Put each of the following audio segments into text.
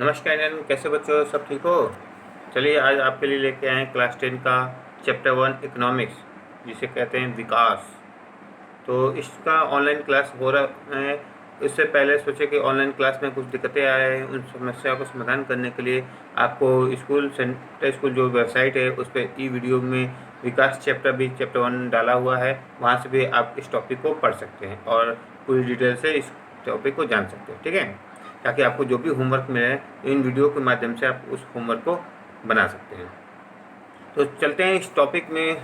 नमस्कार एन, कैसे बच्चों, सब ठीक हो। चलिए आज आपके लिए लेके आए क्लास 10 का चैप्टर 1 इकोनॉमिक्स, जिसे कहते हैं विकास। तो इसका ऑनलाइन क्लास हो रहा है। इससे पहले सोचे कि ऑनलाइन क्लास में कुछ दिक्कतें आए हैं, उन समस्याओं को समाधान करने के लिए आपको स्कूल सेंटर स्कूल जो वेबसाइट है उस पर ई वीडियो में विकास चैप्टर 1 डाला हुआ है। वहाँ से भी आप इस टॉपिक को पढ़ सकते हैं और पूरी डिटेल से इस टॉपिक को जान सकते हैं, ठीक है। ताकि आपको जो भी होमवर्क मिले इन वीडियो के माध्यम से आप उस होमवर्क को बना सकते हैं। तो चलते हैं इस टॉपिक में।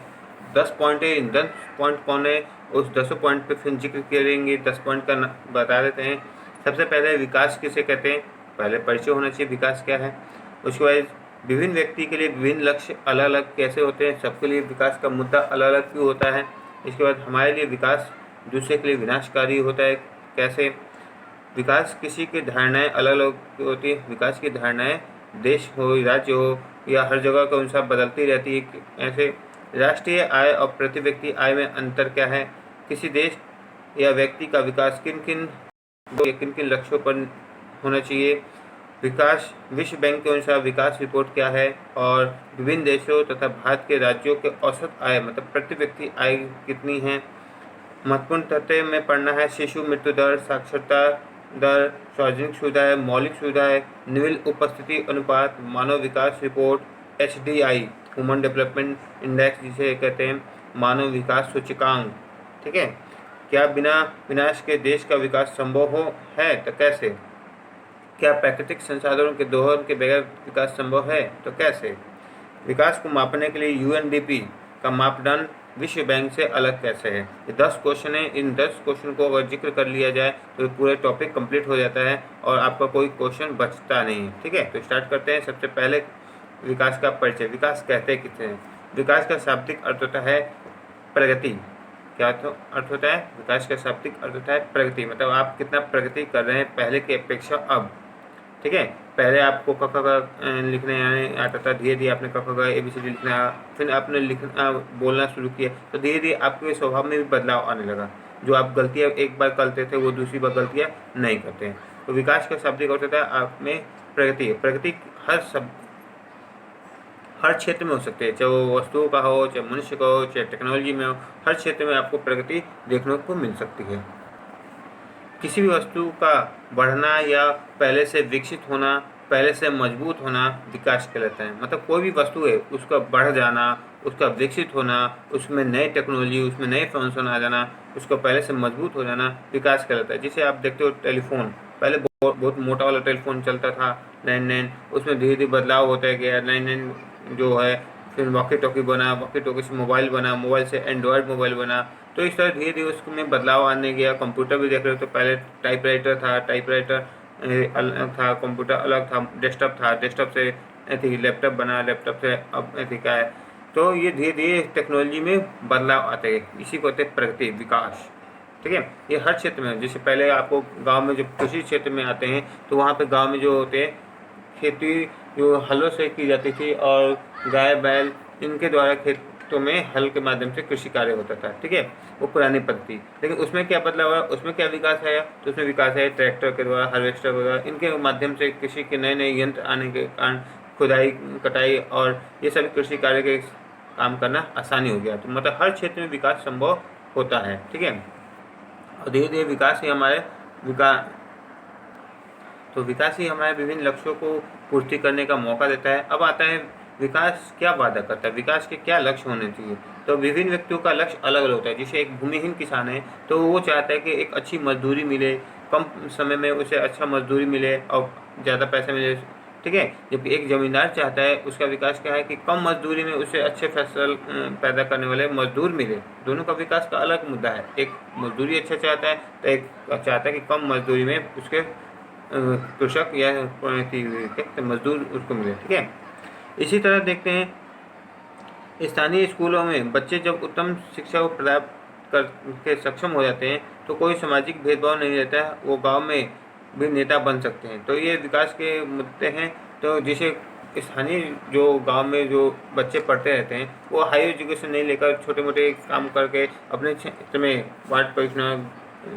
10 पॉइंट है, इन 10 पॉइंट कौन है उस 10 पॉइंट पे फिर जिक्र करेंगे। 10 पॉइंट का बता देते हैं। सबसे पहले विकास किसे कहते हैं, पहले परिचय होना चाहिए विकास क्या है। उसके बाद विभिन्न व्यक्ति के लिए विभिन्न लक्ष्य अलग अलग कैसे होते हैं, सबके लिए विकास का मुद्दा अलग अलग क्यों होता है। इसके बाद हमारे लिए विकास दूसरे के लिए विनाशकारी होता है कैसे। विकास किसी की धारणाएं अलग अलग होती है। विकास की धारणाएं देश हो, राज्य हो या हर जगह के अनुसार बदलती रहती है। ऐसे राष्ट्रीय आय और प्रति व्यक्ति आय में अंतर क्या है। किसी देश या व्यक्ति का विकास किन किन लक्ष्यों पर होना चाहिए। विकास विश्व बैंक के अनुसार विकास रिपोर्ट क्या है और विभिन्न देशों तथा भारत के राज्यों के औसत आय मतलब प्रति व्यक्ति आय कितनी है। महत्वपूर्ण तथ्य में पढ़ना है शिशु मृत्यु दर, साक्षरता दर, सार्वजनिक सुविधाएं, मौलिक सुविधाएं, निविल उपस्थिति अनुपात, मानव विकास report HDI human development index जिसे कहते हैं मानव विकास सूचकांक, ठीक है। क्या बिना विनाश के देश का विकास संभव है तो कैसे। क्या प्राकृतिक संसाधनों के दोहन के बगैर विकास संभव है तो कैसे। विकास को मापने के लिए UNDP का मापदंड विश्व बैंक से अलग कैसे है। ये 10 क्वेश्चन है। इन 10 क्वेश्चन को अगर जिक्र कर लिया जाए तो पूरे टॉपिक कंप्लीट हो जाता है और आपका कोई क्वेश्चन बचता नहीं है, ठीक है। तो स्टार्ट करते हैं। सबसे पहले विकास का परिचय। विकास कहते किसे हैं। विकास का शाब्दिक अर्थ होता है प्रगति। क्या अर्थ होता है विकास का शाब्दिक अर्थ होता है प्रगति, मतलब आप कितना प्रगति कर रहे हैं पहले की अपेक्षा अब, ठीक है। पहले आपको क ख ग लिखने आता था, धीरे धीरे आपने क ख ग ABCD लिखना, फिर आपने लिखना बोलना शुरू किया तो धीरे धीरे आपके स्वभाव में भी बदलाव आने लगा। जो आप गलतियाँ एक बार करते थे वो दूसरी बार गलतियाँ नहीं करते हैं। तो विकास का शाब्दिक अर्थ होता है आप में प्रगति। प्रगति हर क्षेत्र में हो सकती है, चाहे वो वस्तुओं का हो, चाहे मनुष्य का हो, चाहे टेक्नोलॉजी में हो। हर क्षेत्र में आपको प्रगति देखने को मिल सकती है। किसी भी वस्तु का बढ़ना या पहले से विकसित होना, पहले से मजबूत होना विकास कहलाता है। मतलब कोई भी वस्तु है उसका बढ़ जाना, उसका विकसित होना, उसमें नई टेक्नोलॉजी, उसमें नए फंक्शन आ जाना, उसका पहले से मजबूत हो जाना विकास कहलाता है। जैसे आप देखते हो टेलीफोन, पहले बहुत मोटा वाला टेलीफोन चलता था लैंडलाइन, उसमें धीरे धीरे बदलाव होता गया। लैंडलाइन जो है फिर वॉकी टॉकी बना, वॉकी टॉकी से मोबाइल बना, मोबाइल से एंड्रॉयड मोबाइल बना। तो इस तरह धीरे धीरे उसमें बदलाव आने गया। कंप्यूटर भी देख रहे हो तो पहले टाइपराइटर था, टाइपराइटर अलग था, कंप्यूटर अलग था, डेस्कटॉप था, डेस्कटॉप से लैपटॉप बना, लैपटॉप से अब का है। तो ये धीरे धीरे टेक्नोलॉजी में बदलाव आते हैं, इसी को कहते हैं प्रगति विकास, ठीक है। ये हर क्षेत्र में, जैसे पहले आपको गांव में जब कृषि क्षेत्र में आते हैं तो वहाँ पे गांव में जो होते हैं खेती जो हलों से की जाती थी और गाय बैल इनके द्वारा खेतों में हल के माध्यम से कृषि कार्य होता था, ठीक है। वो पुरानी पद्धति। लेकिन उसमें क्या बदलाव हुआ, उसमें क्या विकास आया, तो उसमें विकास है ट्रैक्टर के द्वारा, हार्वेस्टर वगैरह इनके माध्यम से कृषि के नए नए यंत्र आने के कारण खुदाई कटाई और ये सभी कृषि कार्य के काम करना आसानी हो गया। तो मतलब हर क्षेत्र में विकास संभव होता है, ठीक है। और धीरे धीरे विकास ही हमारे विभिन्न लक्ष्यों को पूर्ति करने का मौका देता है। अब आता है विकास क्या वादा करता है, विकास के क्या लक्ष्य होने चाहिए। तो विभिन्न व्यक्तियों का लक्ष्य अलग अलग होता है। जैसे एक भूमिहीन किसान है तो वो चाहता है कि एक अच्छी मजदूरी मिले, कम समय में उसे अच्छा मजदूरी मिले और ज़्यादा पैसे मिले, ठीक है। जबकि एक जमींदार चाहता है, उसका विकास क्या है कि कम मजदूरी में उसे अच्छे फसल पैदा करने वाले मजदूर मिले। दोनों का विकास का अलग मुद्दा है। एक मजदूरी अच्छा चाहता है तो एक चाहता है कि कम मजदूरी में उसके कृषक या मजदूर उसको मिले, ठीक है। इसी तरह देखते हैं स्थानीय स्कूलों में बच्चे जब उत्तम शिक्षा को प्राप्त करके सक्षम हो जाते हैं तो कोई सामाजिक भेदभाव नहीं रहता है, वो गांव में भी नेता बन सकते हैं। तो ये विकास के मुद्दे हैं। तो जैसे स्थानीय जो गांव में जो बच्चे पढ़ते रहते हैं वो हाई एजुकेशन नहीं लेकर छोटे मोटे काम करके अपने क्षेत्र में वार्ड परियोजना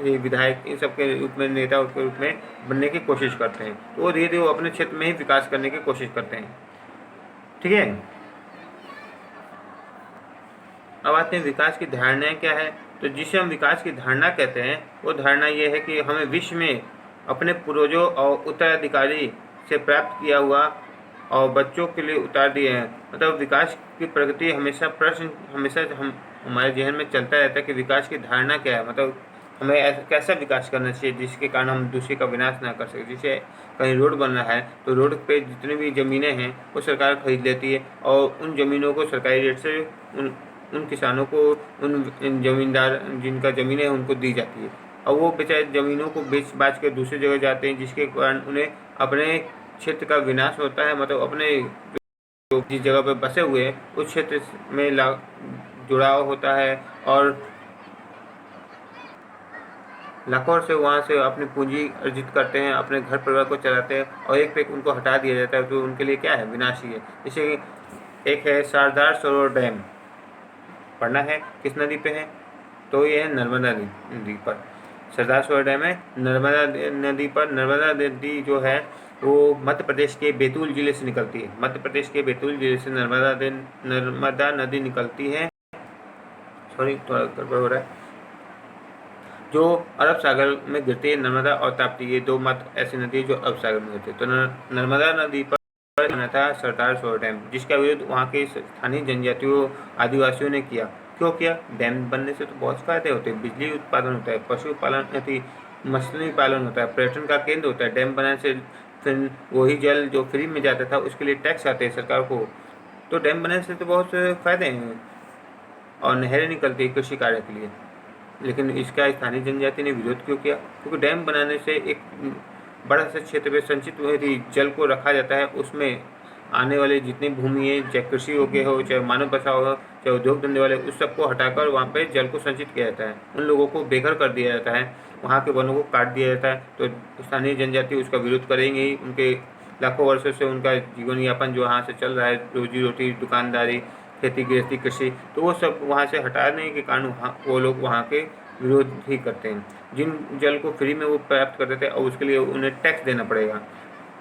ये विधायक इन सब के रूप में, नेता के रूप में बनने की कोशिश करते हैं। तो वो धीरे धीरे वो अपने क्षेत्र में ही विकास करने की कोशिश करते हैं। ठीक है, अब आते हैं विकास की धारणाएं क्या है। तो जिसे हम विकास की धारणा कहते हैं, वो धारणा ये है कि हमें विश्व में अपने पूर्वजों और उत्तराधिकारी से प्राप्त किया हुआ और बच्चों के लिए उतार दिए हैं। मतलब विकास की प्रगति हमेशा प्रश्न हमेशा हमारे जहन में चलता रहता है कि विकास की धारणा क्या है, मतलब हमें ऐसा कैसा विकास करना चाहिए जिसके कारण हम दूसरे का विनाश ना कर सकें। जैसे कहीं रोड बन रहा है तो रोड पे जितनी भी ज़मीनें हैं वो सरकार खरीद लेती है और उन ज़मीनों को सरकारी रेट से उन किसानों को, उन ज़मींदार जिनका ज़मीनें हैं उनको दी जाती है। और वो बेचारे ज़मीनों को बेच बाच के दूसरी जगह जाते हैं, जिसके कारण उन्हें अपने क्षेत्र का विनाश होता है। मतलब अपने जो जिस जगह पर बसे हुए हैं उस क्षेत्र में जुड़ाव होता है और लाखों से वहाँ से अपनी पूंजी अर्जित करते हैं, अपने घर परिवार को चलाते हैं और एक पे उनको हटा दिया जाता है तो उनके लिए क्या है, विनाशी है। जैसे एक है सरदार सरोवर डैम, पढ़ना है किस नदी पे है, तो ये है नर्मदा नदी पर सरदार सरोवर डैम है, नर्मदा नदी पर। नर्मदा नदी जो है वो मध्य प्रदेश के बैतूल जिले से निकलती है। मध्य प्रदेश के बैतूल जिले से नर्मदा नदी निकलती है। सॉरी, थोड़ा गड़बड़ हो रहा है। जो अरब सागर में गिरती है, नर्मदा और ताप्ती, ये दो मत ऐसी नदी जो अरब सागर में गिरती है। तो नर्मदा नदी पर बना था सरदार सरोवर डैम, जिसका विरोध वहाँ के स्थानीय जनजातियों आदिवासियों ने किया। क्यों किया? डैम बनने से तो बहुत फायदे होते हैं, बिजली उत्पादन होता है, पशुपालन मछली पालन होता है, पर्यटन का केंद्र होता है। डैम बनाने से फिर वही जल जो फ्री में जाता था उसके लिए टैक्स आते हैं सरकार को। तो डैम बनाने से तो बहुत से फायदे हैं और नहरें निकलती है कृषि कार्य के लिए। लेकिन इसका स्थानीय जनजाति ने विरोध क्यों किया? क्योंकि डैम बनाने से एक बड़ा सा क्षेत्र में संचित हुए जल को रखा जाता है, उसमें आने वाले जितनी भूमि है, चाहे कृषि योग्य हो, चाहे मानव बसाव हो, चाहे उद्योग धंधे वाले, उस सबको हटाकर वहाँ पे जल को संचित किया जाता है। उन लोगों को बेघर कर दिया जाता है, वहाँ के वनों को काट दिया जाता है। तो स्थानीय जनजाति उसका विरोध करेंगे ही। उनके लाखों वर्षों से उनका जीवन यापन जो वहाँ से चल रहा है, रोजी रोटी, दुकानदारी, खेती गृहस्थी, कृषि, तो वो सब वहाँ से हटाने के कारण वो लोग वहाँ के विरोध ही करते हैं। जिन जल को फ्री में वो प्राप्त करते थे और उसके लिए उन्हें टैक्स देना पड़ेगा।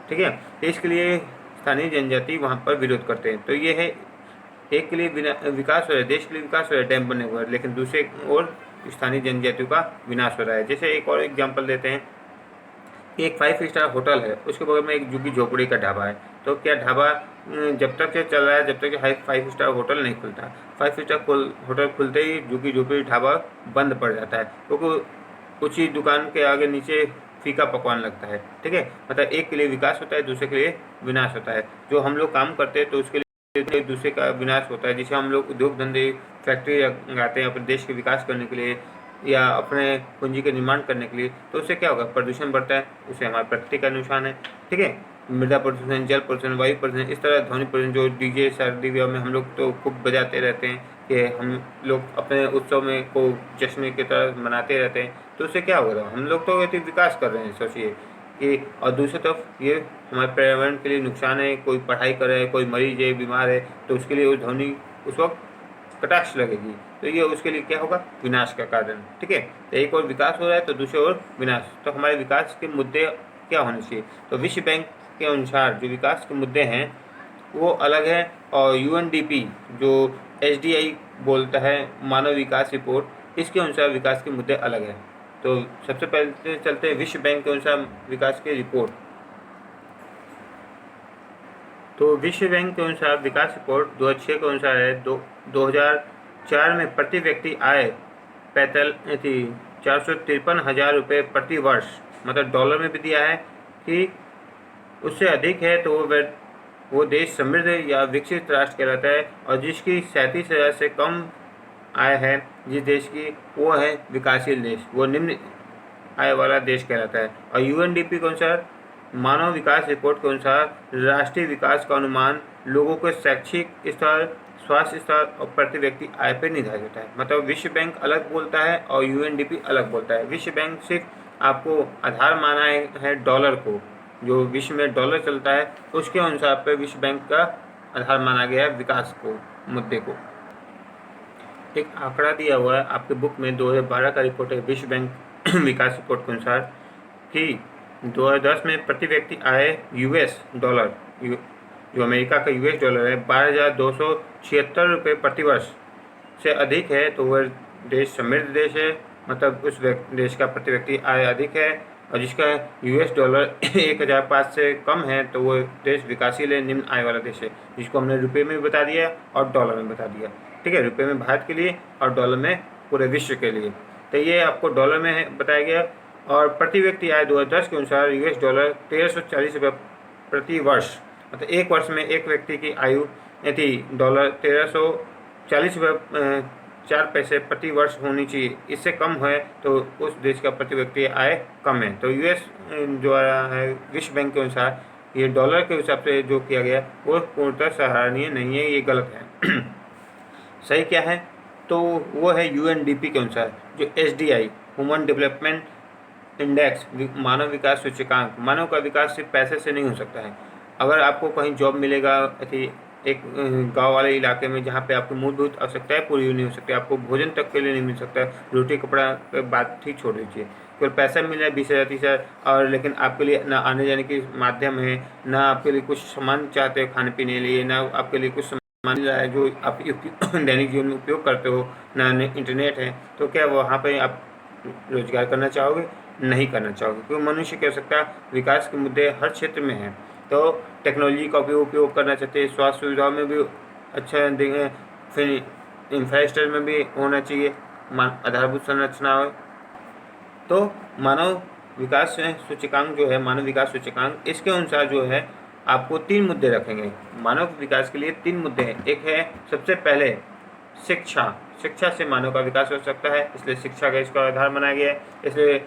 ठीक है, तो इसके लिए स्थानीय जनजाति वहाँ पर विरोध करते हैं। तो ये है, एक के लिए विकास हो रहा है, देश के लिए विकास हो रहा है डैम बनने के बाद, लेकिन दूसरे ओर स्थानीय जनजातियों का विनाश हो रहा है। जैसे एक और एग्जाम्पल देते हैं कि एक 5 स्टार होटल है, उसके बगल में एक झुग्गी झोपड़ी का ढाबा है। तो क्या ढाबा जब तक ये चल रहा है, जब तक 5 स्टार होटल नहीं खुलता। 5 स्टार होटल खुलते ही झुग्गी झोपड़ी ढाबा बंद पड़ जाता है, क्योंकि कुछ ही दुकान के आगे नीचे फीका पकवान लगता है। ठीक है, मतलब एक के लिए विकास होता है, दूसरे के लिए विनाश होता है। जो हम लोग काम करते हैं तो उसके लिए दूसरे का विनाश होता है। जैसे हम लोग उद्योग धंधे, फैक्ट्री लगाते हैं अपने देश के विकास करने के लिए या अपने पूंजी के निर्माण करने के लिए, तो उससे क्या होगा, प्रदूषण बढ़ता है, उससे हमारी प्रकृति का नुकसान है। ठीक है, मृदा प्रदूषण, जल प्रदूषण, वायु प्रदूषण, इस तरह ध्वनि प्रदूषण, जो डीजे शादी विवाह में हम लोग तो खूब बजाते रहते हैं कि हम लोग अपने उत्सव में को जश्न की तरह मनाते रहते हैं, तो उससे क्या हो रहा है, हम लोग तो यदि विकास कर रहे हैं सोचिए कि, और दूसरी तरफ ये हमारे पर्यावरण के लिए नुकसान है। कोई पढ़ाई कर रहा है, कोई मरीज है, बीमार है, तो उसके लिए उस ध्वनि उस वक्त कटाक्ष लगेगी, तो ये उसके लिए क्या होगा, विनाश का कारण। ठीक है, तो एक और विकास हो रहा है तो दूसरे ओर विनाश। तो हमारे विकास के मुद्दे क्या होने चाहिए? तो विश्व बैंक के अनुसार जो विकास के मुद्दे हैं वो अलग है, और यूएनडीपी जो एसडीआई बोलता है, मानव विकास रिपोर्ट, इसके अनुसार विकास के मुद्दे अलग हैं। तो सबसे पहले चलते हैं विश्व बैंक के अनुसार विकास की रिपोर्ट। तो विश्व बैंक के अनुसार विकास रिपोर्ट 2006 के अनुसार है, 2004 में प्रति व्यक्ति आय 453,000 रुपये प्रति वर्ष, मतलब डॉलर में भी दिया है कि उससे अधिक है तो वो देश समृद्ध या विकसित राष्ट्र कहलाता है, और जिसकी 37,000 से कम आय है जिस देश की, वो है विकासशील देश, वो निम्न आय वाला देश कहलाता है। और यूएनडीपी के अनुसार मानव विकास रिपोर्ट के अनुसार राष्ट्रीय विकास का अनुमान लोगों के शैक्षिक स्तर, स्वास्थ्य स्तर और प्रति व्यक्ति आय पर निर्धारित होता है। मतलब विश्व बैंक अलग बोलता है और यूएनडीपी अलग बोलता है। विश्व बैंक सिर्फ आपको आधार माना है डॉलर को, जो विश्व में डॉलर चलता है उसके अनुसार पर विश्व बैंक का आधार माना गया है विकास को, मुद्दे को। एक आंकड़ा दिया हुआ है आपके बुक में, 2012 का रिपोर्ट है विश्व बैंक विकास रिपोर्ट के अनुसार कि 2010 में प्रति व्यक्ति आय यूएस डॉलर, जो अमेरिका का यूएस डॉलर है, 12,276 रुपये प्रति वर्ष से अधिक है, तो वह देश समृद्ध देश है। मतलब उस देश का प्रति व्यक्ति आय अधिक है, और जिसका यूएस डॉलर 1,005 से कम है, तो वो देश विकासशील है, निम्न आय वाला देश है, जिसको हमने रुपये में बता दिया और डॉलर में बता दिया। ठीक है, रुपये में भारत के लिए और डॉलर में पूरे विश्व के लिए। तो ये आपको डॉलर में बताया गया। और प्रति व्यक्ति आय 2010 के अनुसार यूएस डॉलर 1,340 रुपये प्रति वर्ष, मतलब एक वर्ष में एक व्यक्ति की आयु थी डॉलर 1,340 रुपये 4 पैसे प्रति वर्ष होनी चाहिए। इससे कम है तो उस देश का प्रति व्यक्ति आय कम है। तो यूएस जो है विश्व बैंक के अनुसार ये डॉलर के हिसाब से जो किया गया वो पूर्णतः सराहनीय नहीं है, ये गलत है। सही क्या है? तो वो है यूएनडीपी के अनुसार, जो एसडीआई ह्यूमन डेवलपमेंट इंडेक्स, मानव विकास सूचकांक। मानव का विकास सिर्फ पैसे से नहीं हो सकता है। अगर आपको कहीं जॉब मिलेगा एक गांव वाले इलाके में जहाँ पे आपकी मूलभूत आवश्यकताएं पूरी नहीं हो सकती, आपको भोजन तक के लिए नहीं मिल सकता, रोटी कपड़ा पे बात ठीक छोड़ दीजिए, केवल पैसा मिल रहा है 20,000 30,000, और लेकिन आपके लिए ना आने जाने की माध्यम है, ना आपके लिए कुछ सामान चाहते हो खाने पीने के लिए, ना आपके लिए कुछ सामान मिल रहा है जो आप दैनिक जीवन में उपयोग करते हो, ना इंटरनेट है, तो क्या वहाँ पर आप रोजगार करना चाहोगे? नहीं करना चाहोगे, क्योंकि मनुष्य की आवश्यकता विकास के मुद्दे हर क्षेत्र में हैं। तो टेक्नोलॉजी का उपयोग करना चाहते हैं, स्वास्थ्य सुविधाओं में भी अच्छा देंगे, फिर इंफ्रास्ट्रक्चर में भी होना चाहिए, आधारभूत संरचना हो। तो मानव विकास सूचकांक जो है, मानव विकास सूचकांक, इसके अनुसार जो है आपको 3 मुद्दे रखेंगे। मानव विकास के लिए 3 मुद्दे हैं। एक है सबसे पहले शिक्षा। शिक्षा से मानव का विकास हो सकता है, इसलिए शिक्षा का इसका आधार बनाया गया है। इसलिए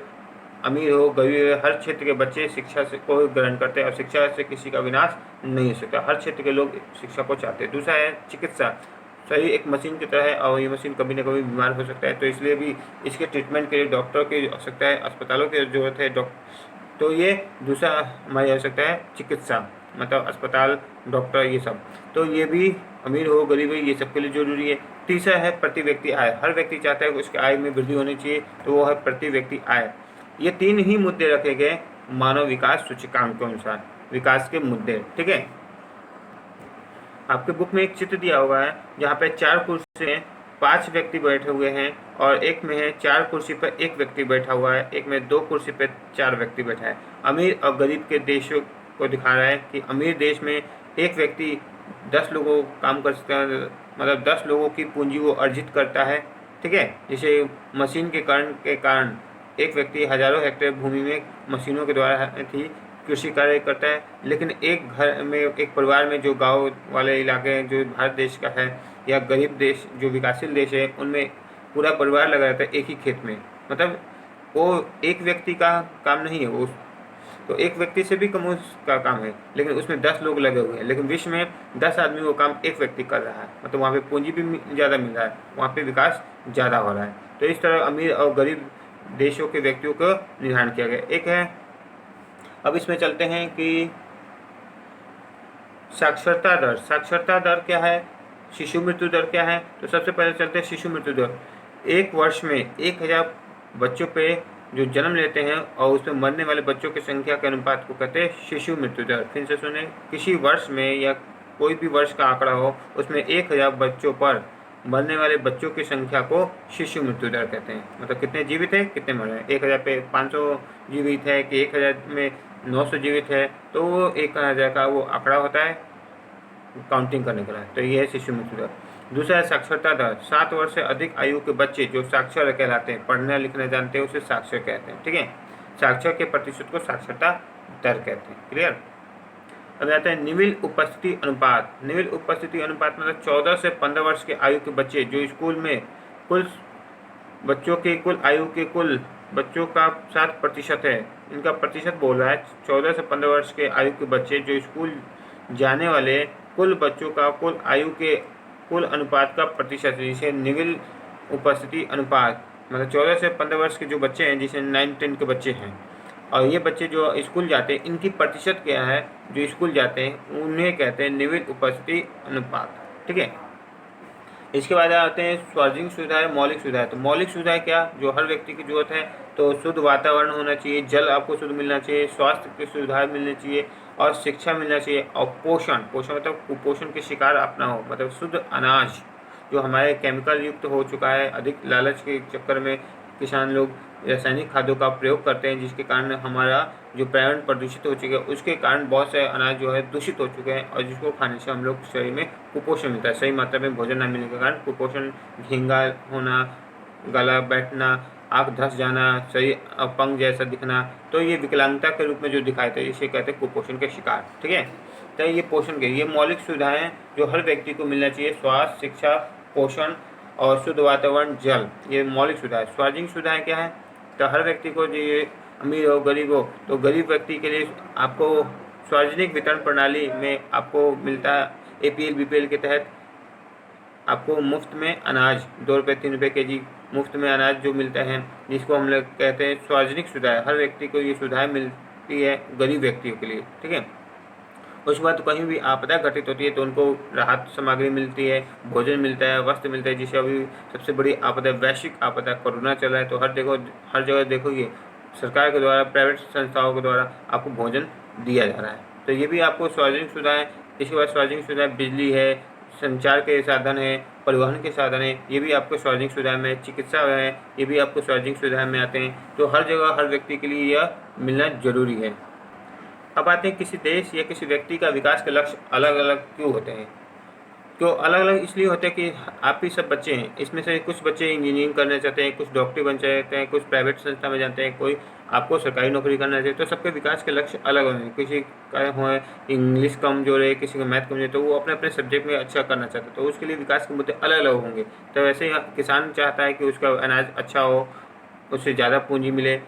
अमीर हो गरीब हो, हर क्षेत्र के बच्चे शिक्षा से को ग्रहण करते हैं, और शिक्षा से किसी का विनाश नहीं हो सकता। हर क्षेत्र के लोग शिक्षा को चाहते हैं। दूसरा है चिकित्सा। शरीर एक मशीन की तरह है, और ये मशीन कभी ना कभी बीमार हो सकता है, तो इसलिए भी इसके ट्रीटमेंट के लिए डॉक्टर की आवश्यकता है, अस्पतालों की जरूरत है। तो ये दूसरा हमारी आवश्यकता है चिकित्सा, मतलब अस्पताल, डॉक्टर, ये सब। तो ये भी अमीर हो गरीब हो, ये सबके लिए जरूरी है। तीसरा है प्रति व्यक्ति आय। हर व्यक्ति चाहता है कि उसकी आय में वृद्धि होनी चाहिए, तो वो है प्रति व्यक्ति आय। ये 3 ही मुद्दे रखे गए मानव विकास सूचकांक के अनुसार, विकास के मुद्दे। ठीक है, आपके बुक में एक चित्र दिया हुआ है जहाँ पे 4 कुर्सी हैं, 5 व्यक्ति बैठे हुए हैं, और एक में है 4 कुर्सी पर 1 व्यक्ति बैठा हुआ है, एक में 2 कुर्सी पर 4 व्यक्ति बैठा है। अमीर और गरीब के देशों को दिखा रहा है कि अमीर देश में एक व्यक्ति 10 लोगों काम कर सकता है, मतलब 10 लोगों की पूंजी वो अर्जित करता है। ठीक है, जैसे मशीन के कारण एक व्यक्ति हजारों हेक्टेयर भूमि में मशीनों के द्वारा कृषि कार्य करता है, लेकिन एक घर में, एक परिवार में, जो गांव वाले इलाके हैं, जो भारत देश का है, या गरीब देश जो विकासशील देश है, उनमें पूरा परिवार लगा रहता है एक ही खेत में। मतलब वो एक व्यक्ति का काम नहीं है, वो तो एक व्यक्ति से भी कम उसका काम है, लेकिन उसमें 10 लोग लगे हुए हैं। लेकिन विश्व में 10 आदमी वो काम एक व्यक्ति कर रहा है, मतलब वहाँ पे पूंजी भी ज़्यादा मिल रहा है, वहाँ पे विकास ज़्यादा हो रहा है। तो इस तरह अमीर और गरीब देशों के व्यक्तियों को निर्धारण किया गया। एक है, अब इसमें चलते हैं कि साक्षरता दर। साक्षरता दर क्या है, शिशु मृत्यु दर क्या है? तो सबसे पहले चलते हैं शिशु मृत्यु दर। एक वर्ष में 1000 बच्चों पे जो जन्म लेते हैं और उसमें मरने वाले बच्चों की संख्या के अनुपात को कहते हैं शिशु मृत्यु दर। फिर से सुने, किसी वर्ष में या कोई भी वर्ष का आंकड़ा हो, उसमें 1000 बच्चों पर मरने वाले बच्चों की संख्या को शिशु मृत्यु दर कहते हैं। मतलब कितने जीवित है, कितने मर रहे हैं। 1000 पे 500 जीवित है कि 1000 में 900 जीवित है, तो वो 1000 का वो आंकड़ा होता है काउंटिंग करने के लिए। तो ये है शिशु मृत्यु दर। दूसरा है साक्षरता दर। 7 वर्ष से अधिक आयु के बच्चे जो साक्षर कहलाते हैं, पढ़ने लिखने जानते हैं, उसे साक्षर कहते हैं। ठीक है, साक्षर के प्रतिशत को साक्षरता दर कहते हैं। क्लियर? अब आता है निविल उपस्थिति अनुपात। निविल उपस्थिति अनुपात मतलब 14 से 15 वर्ष के आयु के बच्चे जो स्कूल में कुल बच्चों के कुल आयु के कुल बच्चों का 7% है। इनका प्रतिशत बोल रहा है 14 से 15 वर्ष के आयु के बच्चे जो स्कूल जाने वाले कुल बच्चों का कुल आयु के कुल अनुपात का प्रतिशत, जिसे निविल उपस्थिति अनुपात, मतलब 14 से 15 वर्ष के जो बच्चे हैं, जिसे 9-10 के बच्चे हैं, और ये बच्चे जो स्कूल जाते हैं, इनकी प्रतिशत क्या है जो स्कूल जाते हैं, उन्हें कहते हैं निविल उपस्थिति अनुपात। ठीक है, इसके बाद आते हैं सार्वजनिक सुविधाएं, मौलिक सुविधाएं। तो मौलिक सुविधाएं क्या, जो हर व्यक्ति की जरूरत है। तो शुद्ध वातावरण होना चाहिए, जल आपको शुद्ध मिलना चाहिए, स्वास्थ्य की सुविधाएं मिलनी चाहिए और शिक्षा मिलना चाहिए। और पोषण, पोषण मतलब कुपोषण के शिकार आप ना हो, मतलब शुद्ध अनाज जो हमारे केमिकल युक्त हो चुका है, अधिक लालच के चक्कर में किसान लोग रासायनिक खादों का प्रयोग करते हैं, जिसके कारण हमारा जो पर्यावरण प्रदूषित हो चुका है, उसके कारण बहुत से अनाज जो है दूषित हो चुके हैं और जिसको खाने से हम लोग शरीर में कुपोषण मिलता है। सही मात्रा में भोजन न मिलने के कारण कुपोषण, झींगा होना, गला बैठना, आँख धंस जाना, शरीर अपंग जैसा दिखना, तो ये विकलांगता के रूप में जो दिखाई देते हैं, इसे कहते हैं कुपोषण के शिकार। ठीक है, तो ये पोषण के, ये मौलिक सुविधाएं जो हर व्यक्ति को मिलना चाहिए, स्वास्थ्य, शिक्षा, पोषण और शुद्ध वातावरण, जल, ये मौलिक सुविधाएं। सार्वजनिक सुविधाएं क्या है, तो हर व्यक्ति को, जो ये अमीर हो गरीब हो, तो गरीब व्यक्ति के लिए आपको सार्वजनिक वितरण प्रणाली में आपको मिलता है, APL BPL के तहत आपको मुफ्त में अनाज 2 रुपये 3 रुपये के जी मुफ्त में अनाज जो मिलता है, जिसको हम लोग कहते हैं सार्वजनिक सुविधाएं। हर व्यक्ति को ये सुविधाएं मिलती है, गरीब व्यक्तियों के लिए। ठीक है, उसके बाद कहीं भी आपदा घटित होती है तो उनको राहत सामग्री मिलती है, भोजन मिलता है, वस्त्र मिलता है। जिसे अभी सबसे बड़ी आपदा, वैश्विक आपदा कोरोना चल रहा है, तो हर जगह देखोगे सरकार के द्वारा, प्राइवेट संस्थाओं के द्वारा आपको भोजन दिया जा रहा है। तो ये भी आपको सार्वजनिक सुविधाएं। इसके बाद सार्वजनिक सुविधाएं, बिजली है, संचार के साधन है, परिवहन के साधन है, ये भी आपको सार्वजनिक सुविधा में, चिकित्सा है, ये भी आपको सार्वजनिक सुविधा में आते हैं। तो हर जगह हर व्यक्ति के लिए यह मिलना जरूरी है। अब आते हैं किसी देश या किसी व्यक्ति का विकास के लक्ष्य अलग अलग क्यों होते हैं। तो अलग अलग इसलिए होते हैं कि आप ही सब बच्चे हैं, इसमें से कुछ बच्चे इंजीनियरिंग करना चाहते हैं, कुछ डॉक्टरी बनना चाहते हैं, कुछ प्राइवेट संस्था में जाते हैं, कोई आपको सरकारी नौकरी करना चाहिए। तो सबके विकास के लक्ष्य अलग होंगे। किसी का हो इंग्लिश कमजोर है, किसी का मैथ कमजोर है, तो वो अपने अपने सब्जेक्ट में अच्छा करना चाहता है, तो उसके लिए विकास के मुद्दे अलग अलग होंगे। तो वैसे ही किसान चाहता है कि उसका अनाज अच्छा हो, उससे ज़्यादा पूंजी मिले।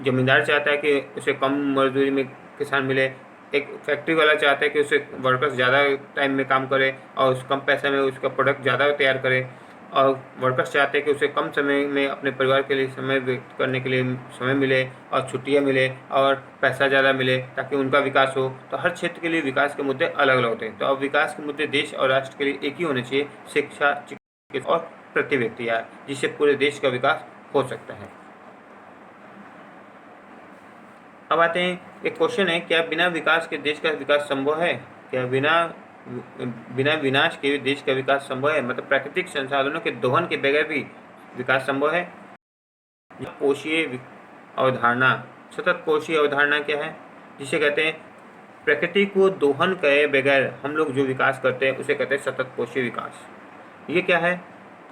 ज़मींदार चाहता है कि उसे कम मजदूरी में किसान मिले। एक फैक्ट्री वाला चाहता है कि उसे वर्कर्स ज़्यादा टाइम में काम करे और उस कम पैसे में उसका प्रोडक्ट ज़्यादा तैयार करे। और वर्कर्स चाहते हैं कि उसे कम समय में अपने परिवार के लिए समय व्यक्त करने के लिए समय मिले और छुट्टियां मिले और पैसा ज़्यादा मिले, ताकि उनका विकास हो। तो हर क्षेत्र के लिए विकास के मुद्दे अलग अलग होते हैं। तो अब विकास के मुद्दे देश और राष्ट्र के लिए एक ही होने चाहिए, शिक्षा, चिकित्सा और प्रति व्यक्ति आय, जिससे पूरे देश का विकास हो सकता है। अब आते हैं, एक क्वेश्चन है, क्या बिना विकास के देश का विकास संभव है? क्या बिना बिना विनाश के देश का विकास संभव है? मतलब प्राकृतिक संसाधनों के दोहन के बगैर भी विकास संभव है? पोषीय अवधारणा, सतत पोषीय अवधारणा क्या है? जिसे कहते हैं प्रकृति को दोहन करे बगैर हम लोग जो विकास करते हैं उसे कहते हैं सतत पोषीय विकास। ये क्या है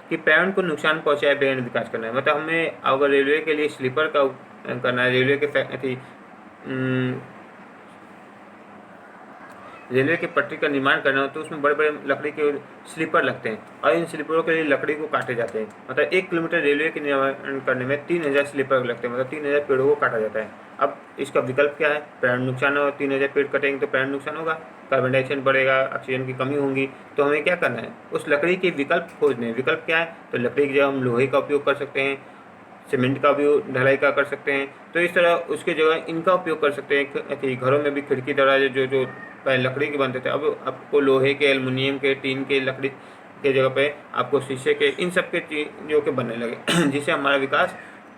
कि पर्यावरण को नुकसान पहुंचाए बगैर विकास करना है। मतलब हमें अगर रेलवे के लिए स्लीपर का करना है, रेलवे के पटरी का निर्माण करना हो, तो उसमें बड़े बड़े लकड़ी के स्लीपर लगते हैं और इन स्लीपरों के लिए लकड़ी को काटे जाते हैं। मतलब 1 किलोमीटर रेलवे के निर्माण करने में 3000 स्लीपर लगते हैं, मतलब 3000 पेड़ों को काटा जाता है। अब इसका विकल्प क्या है? पर्यावरण नुकसान हो, 3000 पेड़ कटेंगे तो पर्यावरण नुकसान होगा, कार्बन डाइऑक्साइड बढ़ेगा, ऑक्सीजन की कमी होगी। तो हमें क्या करना है? उस लकड़ी के विकल्प खोजने। विकल्प क्या है? तो लकड़ी की जगह हम लोहे का उपयोग कर सकते हैं, सीमेंट का भी ढलाई का कर सकते हैं। तो इस तरह उसके जगह इनका उपयोग कर सकते हैं। घरों में भी खिड़की दरवाजे जो जो पहले लकड़ी के बनते थे, अब आपको लोहे के, एल्युमिनियम के, टीन के, लकड़ी के जगह पे आपको शीशे के, इन सब के चीज़ों के बनने लगे जिससे हमारा विकास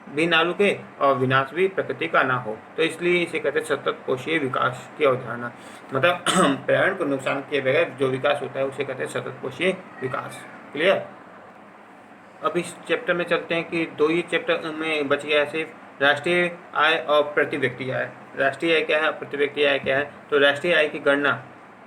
भी ना रुके और विनाश भी प्रकृति का ना हो। तो इसलिए इसे कहते हैं सतत पोषीय विकास की अवधारणा। मतलब पर्यावरण को नुकसान किए बगैर जो विकास होता है उसे कहते हैं सतत पोषीय विकास। क्लियर? अब इस चैप्टर में चलते हैं कि 2 ही चैप्टर में बच गया है सिर्फ, राष्ट्रीय आय और प्रति व्यक्ति आय। राष्ट्रीय आय क्या है, प्रति व्यक्ति आय क्या है? तो राष्ट्रीय आय की गणना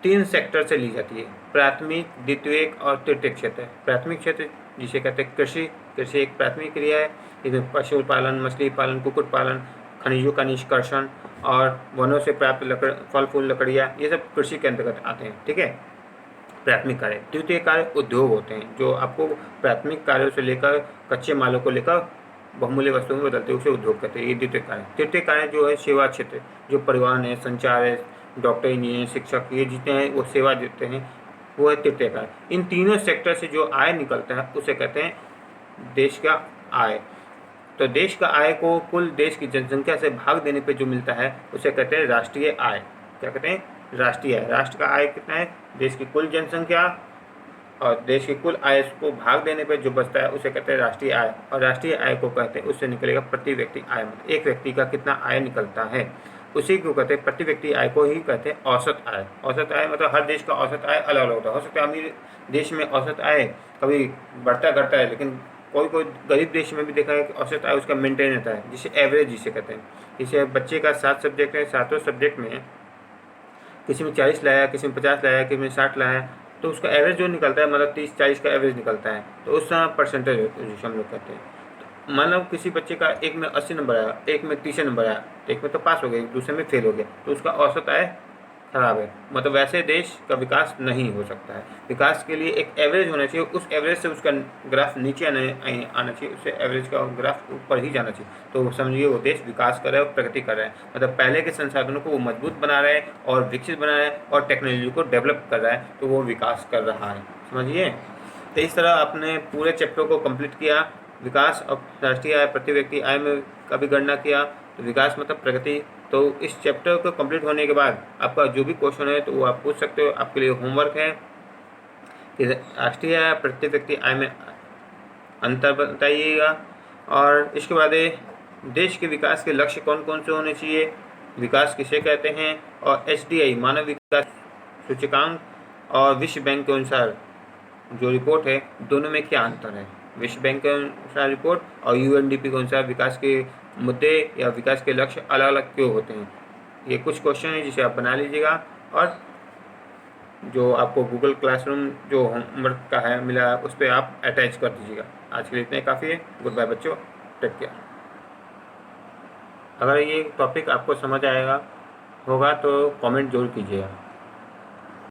3 सेक्टर से ली जाती है, प्राथमिक, द्वितीयक और तृतीयक क्षेत्र। प्राथमिक क्षेत्र जिसे कहते हैं कृषि, कृषि एक प्राथमिक क्रिया है। इसमें पशुपालन, मछली पालन, कुक्कुट पालन, खनिजों का निष्कर्षण और वनों से प्राप्त फल फूल लकड़ियाँ, ये सब कृषि के अंतर्गत आते हैं। ठीक है, प्राथमिक कार्य। द्वितीय कार्य उद्योग होते हैं, जो आपको प्राथमिक कार्यों से लेकर कच्चे मालों को लेकर बहुमूल्य वस्तुओं में बदलते हैं, उसे उद्योग कहते हैं। ये द्वितीय कार्य। तृतीय कार्य जो है सेवा क्षेत्र, जो परिवहन है, संचार है, डॉक्टर, इंजीनियर, शिक्षक, ये जितने हैं वो सेवा देते हैं, वो है तृतीय कार्य। इन तीनों सेक्टर से जो आय निकलता है उसे कहते हैं देश का आय। तो देश का आय को कुल देश की जनसंख्या से भाग देने पर जो मिलता है उसे कहते हैं राष्ट्रीय आय। क्या कहते हैं? राष्ट्रीय आय। राष्ट्र का आय कितना है? देश की कुल जनसंख्या और देश की कुल आय को भाग देने पर जो बचता है उसे कहते हैं राष्ट्रीय आय, और राष्ट्रीय आय को कहते हैं उससे निकलेगा प्रति व्यक्ति आय, मतलब एक व्यक्ति का कितना आय निकलता है उसी को कहते हैं प्रति व्यक्ति आय को ही कहते हैं औसत आय। औसत आय मतलब हर देश का औसत आय अलग अलग होता है। हो सकता है अमीर देश में औसत आय कभी बढ़ता घटता है, लेकिन कोई कोई गरीब देश में भी देखा है कि औसत आय उसका मेंटेन रहता है, जिसे एवरेज जिसे कहते हैं। जैसे बच्चे का 7 सब्जेक्ट है, 7 सब्जेक्ट में किसी में 40 लाया, किसी में 50 लाया, किसी में 60 लाया, तो उसका एवरेज जो निकलता है मतलब 30-40 का एवरेज निकलता है, तो उस समय परसेंटेज जिसे हम लोग कहते हैं। तो मान लो किसी बच्चे का एक में 80 नंबर आया, एक में 30 नंबर आया, एक में तो पास हो गया, दूसरे में फेल हो गया, तो उसका औसत आय खराब है। मतलब वैसे देश का विकास नहीं हो सकता है। विकास के लिए एक एवरेज होना चाहिए, उस एवरेज से उसका ग्राफ नीचे आना चाहिए, उससे एवरेज का ग्राफ ऊपर ही जाना चाहिए, तो समझिए वो देश विकास कर रहा है और प्रगति कर रहा है। मतलब पहले के संसाधनों को वो मजबूत बना रहा है और विकसित बना रहा है और टेक्नोलॉजी को डेवलप कर रहा है, तो वो विकास कर रहा है, समझिए। तो इस तरह आपने पूरे चैप्टर को कंप्लीट किया। विकास और राष्ट्रीय आय प्रति व्यक्ति आय में का भी गणना किया, तो विकास मतलब प्रगति। तो इस चैप्टर को कंप्लीट होने के बाद आपका जो भी क्वेश्चन है तो वो आप पूछ सकते हो। आपके लिए होमवर्क है कि राष्ट्रीय आय प्रति व्यक्ति आय में अंतर बताइएगा, और इसके बाद देश के विकास के लक्ष्य कौन कौन से होने चाहिए, विकास किसे कहते हैं, और HDI मानव विकास सूचकांक और विश्व बैंक के अनुसार जो रिपोर्ट है दोनों में क्या अंतर है। विश्व बैंक के अनुसार रिपोर्ट और UNDP के अनुसार विकास के मुद्दे या विकास के लक्ष्य अलग अलग क्यों होते हैं। ये कुछ क्वेश्चन है जिसे आप बना लीजिएगा, और जो आपको गूगल क्लासरूम जो होमवर्क का है मिला है उस पर आप अटैच कर दीजिएगा। आज के लिए इतना ही काफ़ी है। गुड बाय बच्चों, टेक केयर। अगर ये टॉपिक आपको समझ आएगा होगा तो कमेंट जरूर कीजिएगा।